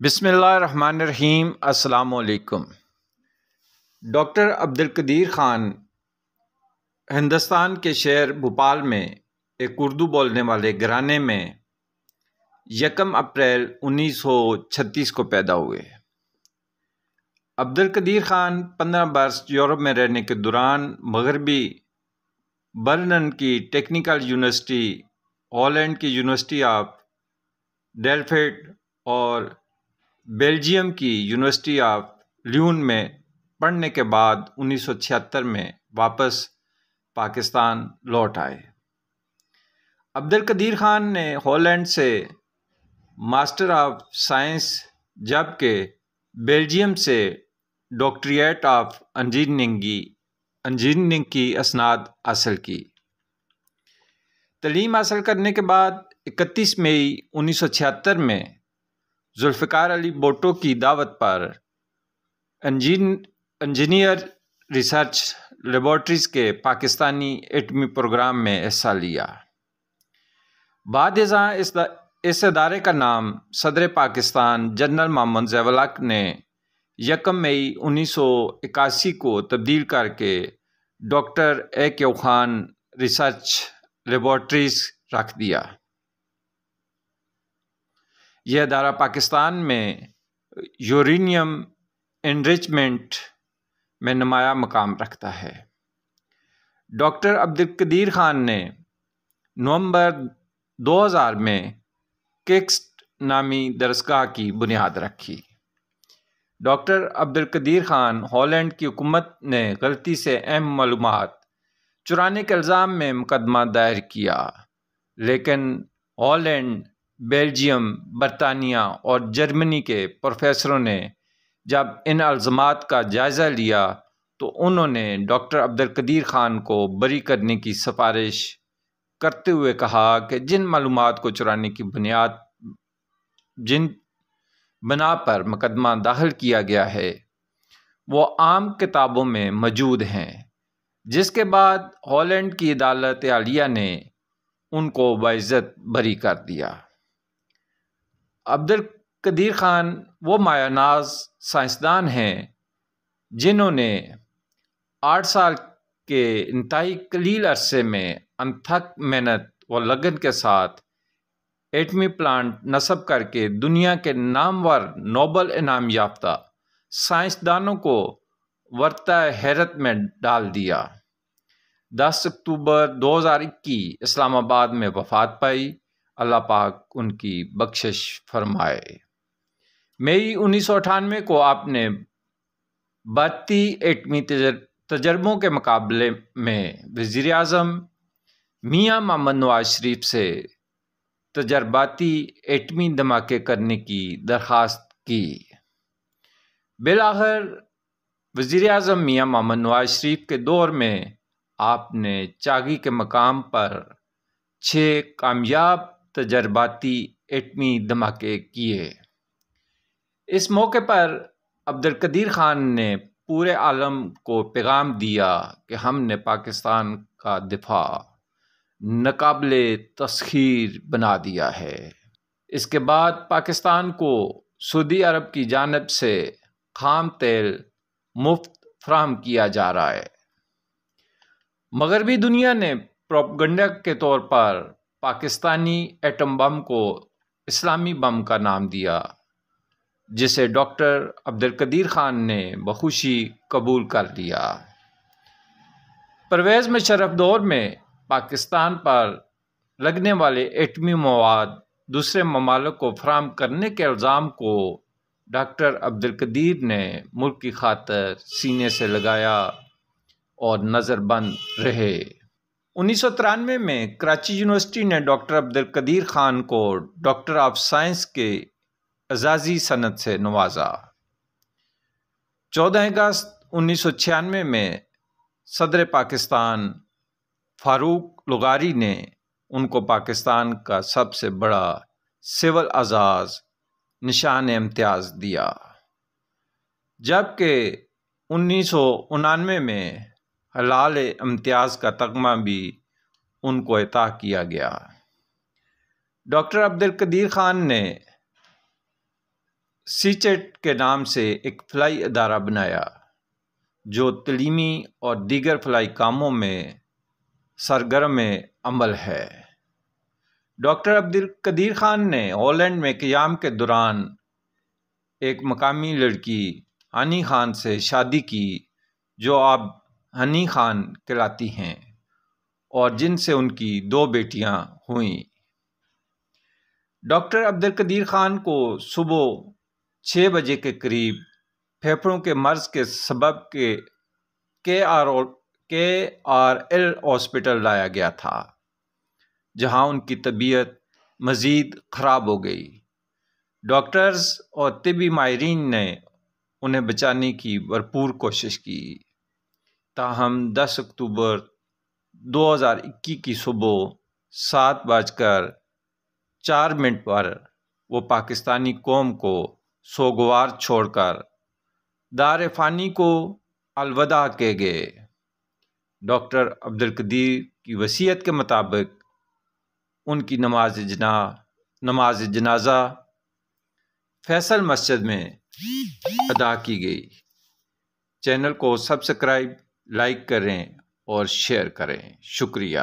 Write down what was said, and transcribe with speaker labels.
Speaker 1: بسم اللہ الرحمن الرحیم۔ السلام علیکم۔ ڈاکٹر عبدالقدیر خان ہندوستان کے شہر بھوپال میں ایک اردو بولنے والے گھرانے میں 1 اپریل 1936 کو پیدا ہوئے۔ عبدالقدیر خان 15 برس یورپ میں رہنے کے دوران مغربی برلن کی ٹیکنیکل یونیورسٹی، ہالینڈ کی یونیورسٹی آف ڈیلفٹ اور بیلجیم کی یونیورسٹی آف لیون میں پڑھنے کے بعد 1976 میں واپس پاکستان لوٹ آئے۔ عبدالقدیر خان نے ہالینڈ سے ماسٹر آف سائنس جبکہ بیلجیم سے ڈاکٹریٹ آف انجینئرنگ کی اسناد حاصل کی۔ تعلیم حاصل کرنے کے بعد 31 مئی 1976 میں ذوالفقار علی بھٹو کی دعوت پر انجینئر ریسرچ لیبارٹریز کے پاکستانی ایٹمی پروگرام میں حصہ لیا۔ بعد ازاں اس ادارے کا نام صدر پاکستان جنرل محمد ضیاء الحق نے 1 مئی 1981 کو تبدیل کر کے ڈاکٹر اے.کے. خان ریسرچ لیبارٹریز رکھ دیا۔ یہ ادارہ پاکستان میں یورینیم انریچمنٹ میں نمایاں مقام رکھتا ہے۔ ڈاکٹر عبدالقدیر خان نے نومبر 2000 میں کیکسٹ نامی درسگاہ کی بنیاد رکھی۔ ڈاکٹر عبدالقدیر خان ہالینڈ کی حکومت نے غلطی سے اہم معلومات چرانے کے الزام میں مقدمہ دائر کیا، لیکن ہالینڈ، بیلجیم، برطانیہ اور جرمنی کے پروفیسروں نے جب ان الزامات کا جائزہ لیا تو انہوں نے ڈاکٹر عبدالقدیر خان کو بری کرنے کی سفارش کرتے ہوئے کہا کہ جن معلومات کو چرانے کی جن بنا پر مقدمہ داخل کیا گیا ہے وہ عام کتابوں میں موجود ہیں، جس کے بعد ہالینڈ کی عدالت عالیہ نے ان کو باعزت بری کر دیا۔ عبدالقدیر خان وہ مایہ ناز سائنسدان ہیں جنہوں نے 8 سال کے انتہائی قلیل عرصے میں انتھک محنت و لگن کے ساتھ ایٹمی پلانٹ نصب کر کے دنیا کے نامور نوبل انعام یافتہ سائنسدانوں کو ورطہ حیرت میں ڈال دیا۔ 10 اکتوبر 2021 اسلام آباد میں وفات پائی۔ اللہ پاک ان کی بخشش فرمائے۔ مئی 1998 کو آپ نے بھارتی ایٹمی تجربوں کے مقابلے میں وزیر اعظم میاں محمد نواز شریف سے تجرباتی ایٹمی دھماکے کرنے کی درخواست کی۔ بالآخر وزیر اعظم میاں محمد نواز شریف کے دور میں آپ نے چاغی کے مقام پر 6 کامیاب تجرباتی ایٹمی دھماکے کیے۔ اس موقع پر عبدالقدیر خان نے پورے عالم کو پیغام دیا کہ ہم نے پاکستان کا دفاع ناقابل تسخیر بنا دیا ہے۔ اس کے بعد پاکستان کو سعودی عرب کی جانب سے خام تیل مفت فراہم کیا جا رہا ہے۔ مغربی دنیا نے پروپیگنڈا کے طور پر پاکستانی ایٹم بم کو اسلامی بم کا نام دیا، جسے ڈاکٹر عبدالقدیر خان نے بخوشی قبول کر لیا۔ پرویز مشرف دور میں پاکستان پر لگنے والے ایٹمی مواد دوسرے ممالک کو فراہم کرنے کے الزام کو ڈاکٹر عبدالقدیر نے ملک کی خاطر سینے سے لگایا اور نظر بند رہے۔ 1993 میں کراچی یونیورسٹی نے ڈاکٹر عبدالقدیر خان کو ڈاکٹر آف سائنس کے اعزازی سند سے نوازا۔ 14 اگست 1996 میں صدر پاکستان فاروق لغاری نے ان کو پاکستان کا سب سے بڑا سول اعزاز نشان امتیاز دیا، جبکہ 1999 میں ہلال امتیاز کا تمغہ بھی ان کو عطا کیا گیا۔ ڈاکٹر عبدالقدیر خان نے سیچیٹ کے نام سے ایک فلائی ادارہ بنایا جو تعلیمی اور دیگر فلائی کاموں میں سرگرم عمل ہے۔ ڈاکٹر عبدالقدیر خان نے ہالینڈ میں قیام کے دوران ایک مقامی لڑکی ہنی خان سے شادی کی جو اب ہنی خان کہلاتی ہیں اور جن سے ان کی 2 بیٹیاں ہوئیں۔ ڈاکٹر عبدالقدیر خان کو صبح 6 بجے کے قریب پھیپھڑوں کے مرض کے سبب کے آر ایل ہاسپٹل لایا گیا تھا، جہاں ان کی طبیعت مزید خراب ہو گئی۔ ڈاکٹرز اور طبی ماہرین نے انہیں بچانے کی بھرپور کوشش کی، تاہم 10 اکتوبر 2021 کی صبح 7:04 پر وہ پاکستانی قوم کو سوگوار چھوڑ کر دار فانی کو الوداع کہہ گئے۔ ڈاکٹر عبدالقدیر کی وصیت کے مطابق ان کی نماز جنازہ فیصل مسجد میں ادا کی گئی۔ چینل کو سبسکرائب، لائک کریں اور شیئر کریں۔ شکریہ۔